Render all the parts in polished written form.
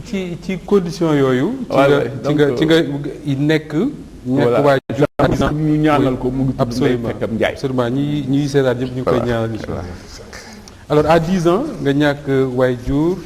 ci condition yooyu. ci nga nekk. voilà ñu ñaanal ko mu ngi tudd Ndeye Fekkam Ndiaye. absolument ñi seetaan yëpp ñu koy ñaanal incha allah. alors à 10 ans nga ñàkk waajur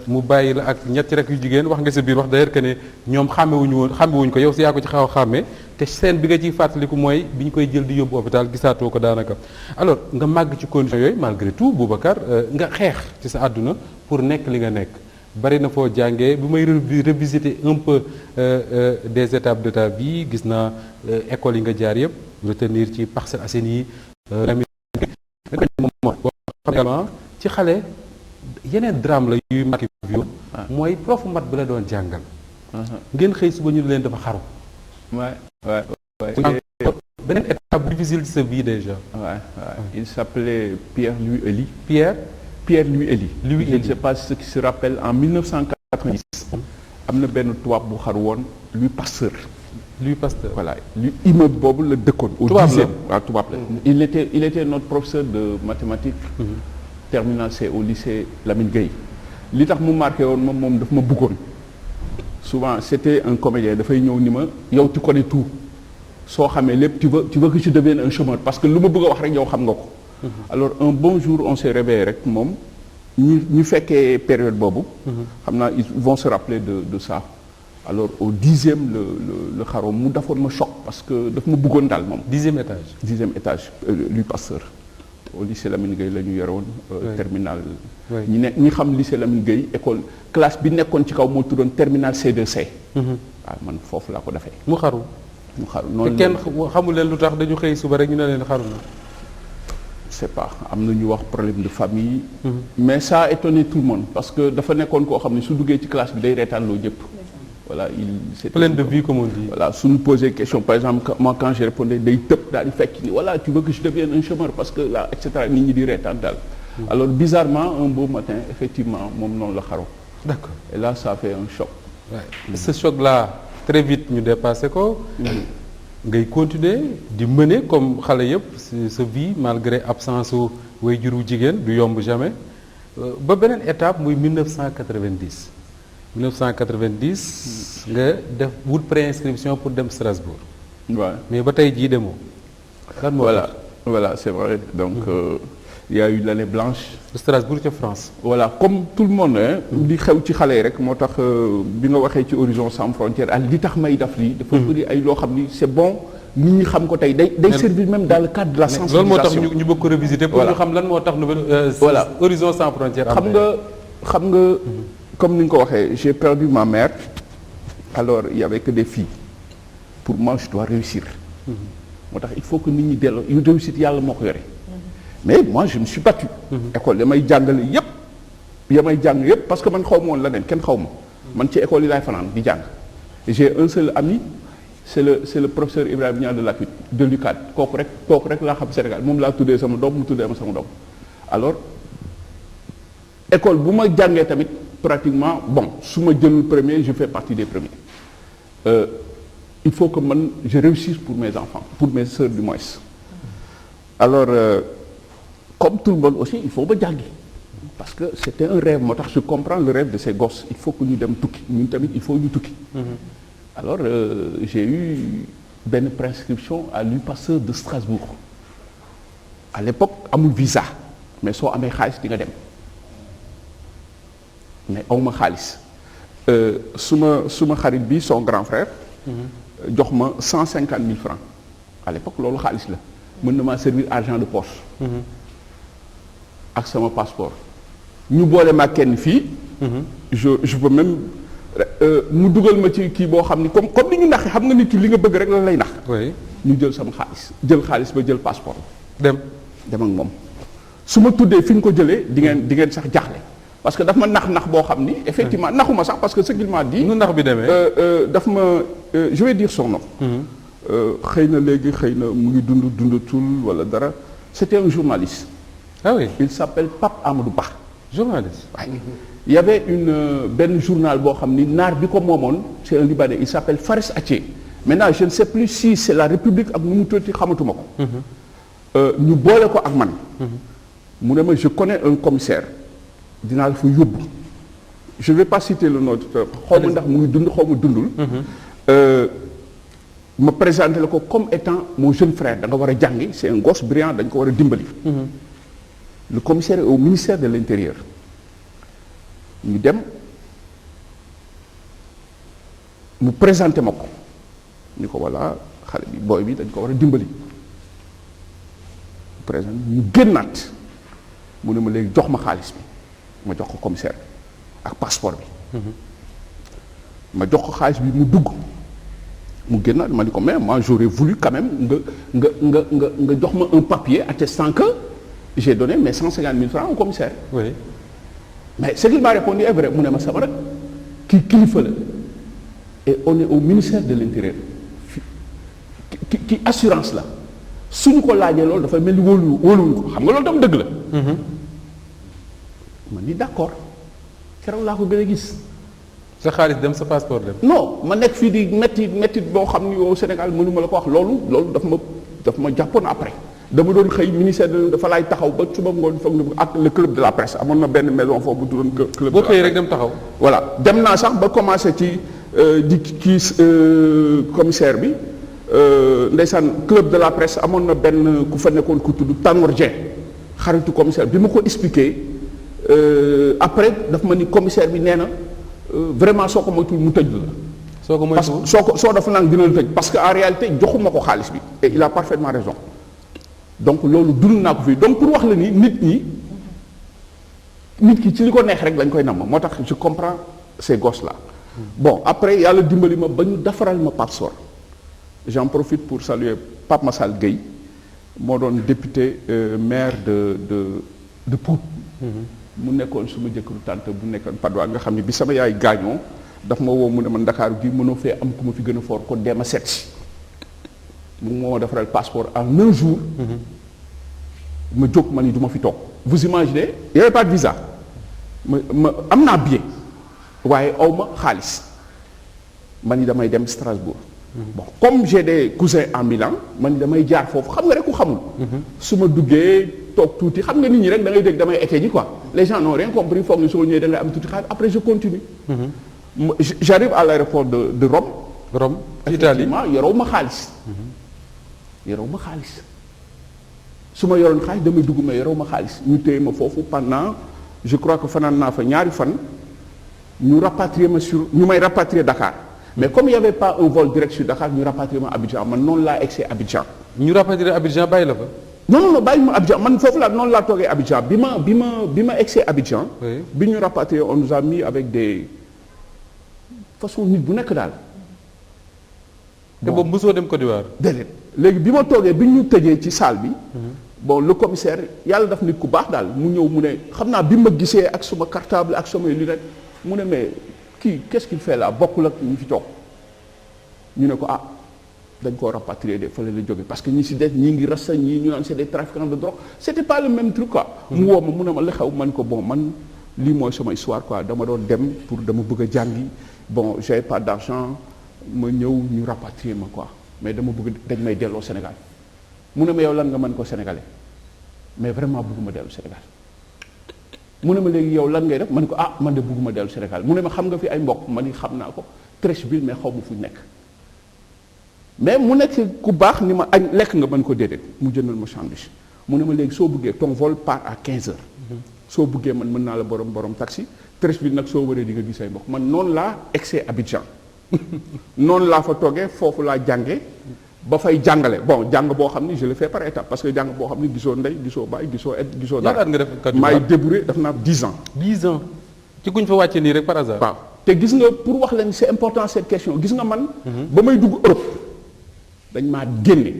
mu bàyyi la ak ñetti rek yu jigéen wax nga sa biir wax d'ailleurs que ne ñoom xàmmewuñ ko yow si yaa ko ci xaw a xàmmee te scène bi nga ciy fàttaliku mooy bi ñu koy jël di yóbbu hôpital gisaatoo ko daanaka. alors nga màgg ci condition yooyu malgré tout Boubacar nga xeex ci sa àdduna pour nekk li nga nekk. bari na foo jàngee bu may revisiter un peu des étapes de ta vie gis naa écoles yi nga jaar yëpp retenir ci Parcelles Assainies yi ci xale yeneen drame la yuy marqué bi mooy prof mat bi la doon jàngal ngeen xëy suba ñu leen dafa xaru beneen étape difficile ci sa vie déjà il s'appelait Pierre-Louis Elie Pierre-Louis Elie. Je ne sais pas ce qui se rappelle en 1990 am na benn tubaab bu xar woon Louis Pasteur. Voilà lui immeuble boobu la dëkkoon. au 10e waaw tubaab la. il était notre professeur de mathématiques. terminal C au lycée Lamine Gueye. li tax mu marqué woon moom daf ma bëggoon. souvent c'était un comédien dafay ñëw ni ma yow tu connais tout soo xamee lépp tu veux que je devienne un chômeur parce que lu ma bëgg a wax rek yow xam nga ko. alors un bon jour on s'est réveillé rek moom ñu fekkee période boobu. xam naa ils vont se rappeler de ça. alors au 10e le xaroom mu defoon ma choc parce que daf ma bëggoon daal moom. 10e étage Louis Pasteur au lycée Lamine Gueye la ñu yore woon. terminal. ñi xam lycée Lamine Gueye école classe bi nekkoon ci kaw moo tuddoon terminal C2C. waaw man foofu laa ko defee. mu xaru noonu te kenn xamul leen lu tax dañu xëy suba rek ñu ne leen xaru na. c'est pas am na ñu wax problème de famille. mais ça a étonné tout le monde parce que dafa nekkoon koo xam ne su duggee ci classe bi day reetaan loo jëpp. voilà c'est plein de vie comme on dit. voilà suñu posé question par exemple moi quand je répondais day tëb daal di fekk ni voilà tu veux que je devienne un chômeur parce que là et cetera nit ñi di reetaan daal. alors bizarrement un beau matin effectivement moom noonu la xaroo. d'accord et là ça fait un choc. ce choc là très vite ñu dépassé ko. ngay continuer di mener comme xale yëpp sa vie malgré absence su waajur wu jigéen du yomb jamais ba beneen étape muy 1990 nga def wut préinscription pour dem Strasbourg. waaw mais ba tey jii demoo. lan moo voilà c'est vrai donc il y a eu l'année blanche. Strasbourg ca France. voilà comme tout le monde li xew ci xale yi rek moo tax bi nga waxee ci Horizon Sans Frontières ak li tax may def lii. dafa bëri ay loo xam ni c'est bon nit ñi xam ko tey day servir même dans le cadre de la sensibilisation. loolu moo tax ñu bëgg ko revisiter. pour ñu xam lan moo tax voilà Horizon Sans Frontières. xam nga comme ni nga ko waxee j'ai perdu ma mère alors il y avait que des filles pour moi je dois réussir. moo tax il faut que nit ñi delloo yu réussite yàlla moo ko yore. mais moi je me suis battu. école damay jàngale yépp parce que man xaw ma woon leneen kenn xaw ma. man ci école yi laay fanaan di jàng. j'ai un seul ami c'est le professeur Ibrahima Niang de l'UCAD kooku rek laa xam Sénégal moom laa tuddee sama doom mu tuddee ma sama doom. alors école bu ma jàngee tamit pratiquement bon su ma jëlul premier je fais partie des premiers. il faut que man je réussisse pour mes enfants pour mes sœurs du moins. alors comme tout le monde aussi il faut ba jàngi parce que c'était un rêve moo tax je comprends le rêve de ces gosses il faut que ñu dem tukki ñun tamit il faut ñu tukki. alors j'ai eu benn prescription à Louis Pasteur de Strasbourg à l'époque amul visa mais soo amee xaalis di nga dem mais awma xaalis suma xarit bi son grand frère. jox ma 150 000 francs à l'époque loolu xaalis la mën na maa servir argent de poche. ak sama passeport ñu boole ma kenn fii. je peux même mu dugal ma ci kii boo xam ni comme ni ñu naxee xam nga nit ki li nga bëgg rek la lay nax. ñu jël sama xaalis ba jël passeport dem ak moom su ma tuddee fi ñu ko jëlee di ngeen sax jaaxle parce que daf ma nax boo xam ni effectivement naxuma sax parce que ce qu'il m'a dit. nu nax bi demee daf ma je vais dire son nom. xëy na léegi mu ngi dundatul wala dara c'était un journaliste. ah oui il s'appelle Pape Amadou Ba. journaliste. waaye il y avait benn journal boo xam ni naar bi ko moomoon c'est un Libanais il s'appelle Fares Aché maintenant je ne sais plus si c'est la République ak nu mu tuddati xamatuma ko. ñu boole ko ak man. mu ne ma je connais un commissaire dinaa la fa yóbbu je vais pas citer le nom xaw ma ndax mu ngi dund xaw ma dundul. ma présenté la ko comme étant mon jeune frère da nga war a jàngi c'est un gosse brillant dañ ko war a dimbali. le commissaire est au ministère de l'Intérieur ñu dem mu présenté ma ko ni ko voilà xale bi booy bi dañ ko war a dimbali. présenté ñu génnaat mu ne ma léegi jox ma xaalis bi ma jox ko commissaire ak passeport bi. ma jox ko xaalis bi mu dugg. mu génnaat ma ni ko mais moi j'aurais voulu quand même nga jox ma un papier attestant que j'ai donné mes 150 000 francs au commissaire. Oui. Mais ce qu'il m'a répondu est vrai mu ne ma sama rek kii kilifa la et on est au ministère de l'Intérieur ki assurance la suñu ko laajee loolu dafay mel ni wóoluwuñ ko xam nga loolu tam dëgg la. ma ni d'accord keroog laa ko gën a gis. sa xaalis dem sa passeport dem. non ma nekk fii di métti boo xam ni au Sénégal mënuma la ko wax loolu daf ma jàppoon après dama doon xëy ministère de dafa laay taxaw ba suba ngoon foog na ak le club de la presse amoon na benn maison foofu bu tuddoon club de la presse. boo xëyee rek dem taxaw. voilà dem naa sax ba commencé ci di kii commissaire bi ndeysaan club de la presse amoon na benn ku fa nekkoon ku tudd Tanor Dieng xaritu commissaire bi ma ko expliqué après daf ma ni commissaire bi nee na. Vraiment soo ko moytuwul mu tëj la. soo ko moytuwul soo dafa naan dina la tëj parce que en réalité joxuma ko xaalis bi et il a parfaitement raison donc loolu dund naa ko fii donc pour wax la ni nit ki ci li ko neex rek lañ koy namm moo tax je comprends ces gosses là. Bon après yàlla dimbali ma ba ñu defaral ma passeport j'en profite pour saluer Pape Massal Gueye moo doon député maire de Pout. mu nekkoon suma jëkkëru tante bu nekkoon Padois nga xam ne bi sama yaay gaañoo daf ma woo mu ne ma Ndakaaru gi mënoo fee am ku ma fi gën a fort kon dee ma seet si mu moo defaral passeport en un jour. ma jóg ma ni du ma fi toog. vous imaginez il y avait pas de visa ma am naa billet waaye aw ma xaalis ma ni damay dem Strasbourg. Bon comme j'ai des cousins en Milan ma ni damay jaar foofu xam nga rek ku xamul. su ma duggee. toog tuuti xam nga nit ñi rek da ngay dégg damay été ji quoi les gens n'ont rien compris foog ni soo ñëwee da ngay am tuuti xaalis après je continue. J'arrive à l'aéroport de Rome. Rome Italie yoroo ma xaalis. su ma yoroon xaalis damay dugg mais yoroo ma xaalis ñu téye ma foofu pendant je crois que fanaan naa fa ñaari fan ñu rapatrier ma ñu may rapatrier Dakar mais comme il y avait pas un vol direct sur Dakar ñu rapatrier ma Abidjan man noonu laa egsee Abidjan. ñu rapatrier Abidjan bàyyi la fa. non bàyyi ma Abidjan man foofu laa noonu laa toogee Abidjan bi ma egsee Abidjan. Oui. bi ñu rapatrié on nous a mis avec des façon nit bu nekk daal. te boobu mosoo dem Côte d'Ivoire. déedéet léegi bi ma toogee bi ñu tëjee ci salle bi. bon le commissaire yàlla daf nit ku baax daal mu ñëw mu ne xam naa bi ma gisee ak suma cartable ak samay lunette mu ne mais kii qu'est-ce qu'il fait là bokkul ak ñu fi toog ñu ne ko ah. dañ koo rapatrier de fële la jóge parce que ñi si des ñii ngi rasta ñii ñu naan c'est des trafiquants de drogue c'était pas le même truc quoi. mu woo ma mu ne ma la xew man ko bon man lii mooy sama histoire quoi dama doon dem pour dama bëgg a jàngi bon j'avais pas d'argent ma ñëw ñu rapatrier ma quoi mais dama bëgg dañ may delloo Sénégal mu ne ma yow lan nga mën ko sénégalais mais vraiment bëgguma dellu Sénégal mu ne ma léegi yow lan ngay def man ko ah man de bëgguma dellu Sénégal mu ne ma xam nga fi ay mbokk man xam naa ko Treichville mais xaw ma fu ñu nekk. mais mu nekk ku baax ni ma añ lekk nga mën ko déedéet mu jëndal ma sandwich mu ne ma léegi soo bëggee ton vol part à 15 heures. soo bëggee man mën naa la borom taxi Treichville nag soo waree di nga gis ay mbokk man noonu laa egsee Abidjan noonu laa fa toogee foofu laa jànge ba fay jàngale bon jàng boo xam ni je le fais par étape parce que jàng boo xam ni gisoo ndey gisoo baay gisoo ed gisoo dara. ñaata at nga def Côte d'Ivoire maay débrouillé daf naa 10 ans. 10 ans ci kuñ fa wàccee nii rek par hasard. waaw te gis nga pour wax leen c'est important cette question gis nga man. ba may dugg Europe. dañ maa génne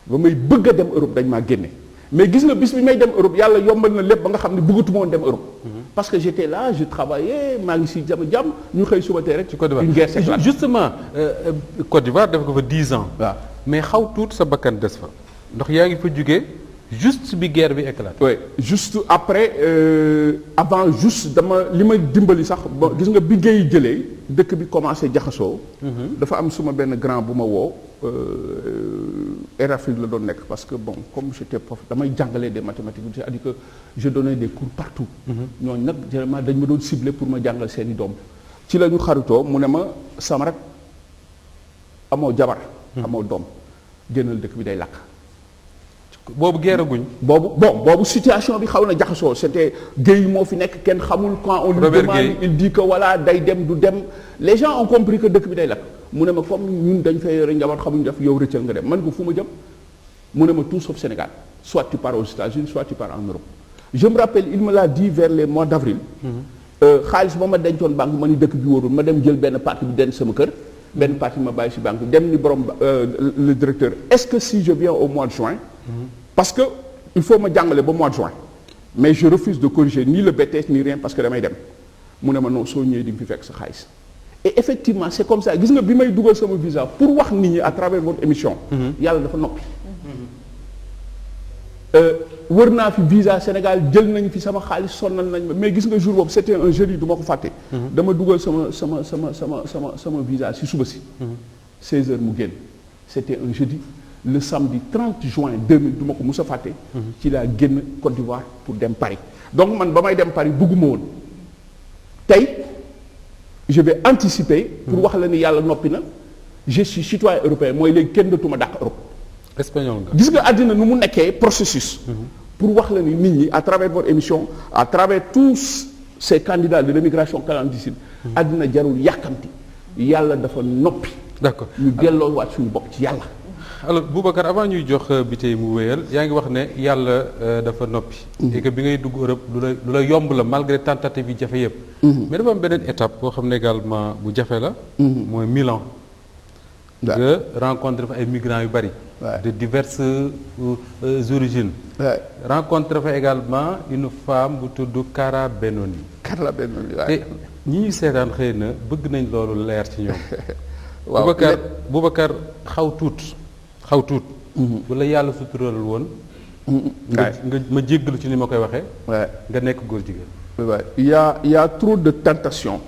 ba may bëgg a dem Europe dañ maa génne mais gis nga bis bi may dem Europe yàlla yombal na lépp ba nga xam ne bëggatuma woon dem Europe. parce que j'étais là je travaillais maa ngi si jàmm ñu xëy suba tey rek. ci Côte d'Ivoire une guerre s'éclate. justement Côte d'Ivoire def ko fa 10 ans. waaw mais xaw tuut sa bakkan des fa ndax yaa ngi fa jugee juste bi guerre bi éclate. oui juste après avant juste li ma dimbali sax ba gis nga bi Guèye jëlee dëkk bi commencé jaxasoo. dafa am suma benn grand bu ma woo Air Afrique la doon nekk parce que bon comme j'étais prof damay jàngale des mathématiques c'est-à-dire que je donnais des cours partout. ñooñu nag généralement dañ ma doon ciblé pour ma jàngal seeni doom. ci la ñu xaritoo mu ne ma sama rek amoo jabar. amoo doom génnal dëkk bi day lakk. boobu guerre guñ. boobu situation bi xaw na jaxasoo c'était Guèye moo fi nekk kenn xamul quand on lui demande il dit que voilà day dem du dem les gens ont compris que dëkk bi day lakk mu ne ma comme ñun dañ fay yore njaboot xamuñu def yow rëccal nga dem man ko fu ma jëm mu ne ma tout sauf Sénégal soit tu pars aux États-Unis soit tu pars en Europe je me rappelle il me l'a dit vers les mois d'avril xaalis ba ma dencoon banque ma ni dëkk bi wóorul ma dem jël benn partie bi denc sama kër benn partie ma bàyyi si banque bi dem ni borom le directeur est-ce que si je viens au mois de juin parce que il faut ma jàngale ba mois de juin mais je refuse de corriger ni le BTS ni rien parce que damay dem mu ne ma non soo ñëwee di nga fi fekk sa xaalis et effectivement c'est comme ça gis nga bi may dugal sama visa pour wax nit ñi à travers votre émission yàlla dafa noppi wër naa fi visa Sénégal jël nañ fi sama xaalis sonnal nañ ma mais gis nga jour boobu c'était un jeudi du ma ko fàtte dama dugal sama visa si suba si 16 heures mu génn c'était un jeudi le samedi 30 juin 2000 du ma ko mus a fàtte ci laa génn Côte d'Ivoire pour dem Paris donc man ba may dem Paris bugguma woon tey je vais anticiper pour wax la ni yàlla noppi na je suis citoyen européen mooy léegi kenn dootuma dàq Europe espagnol nga. gis nga àddina nu mu nekkee processus pour wax la ni nit ñi à travers votre émission à travers tous ces candidats de l'immigration clandestine àddina jarul yàkkamti yàlla dafa noppi d'accord ñu delloo waat suñu bopp ci yàlla alors Boubacar avant ñuy jox bi tey mu wéyal yaa ngi wax ne yàlla dafa noppi. et que bi ngay dugg Europe lu la yomb la malgré tentative yi jafe yëpp. mais dafa am beneen étape boo xam ne également bu jafe la. mooy Milan. nga rencontré fa ay migrants yu bari. de diverses origines. rencontré fa également une femme bu tudd Cara Benoni. Carla Benoni te ñi ñu seetaan xëy na bëgg nañ loolu leer ci ñoom. waaw Boubacar xaw tuut. bu la yàlla suturalul woon. nga ma jéggalu ci ni ma koy waxee. nga nekk góor jigéen. il y a trop de tentation.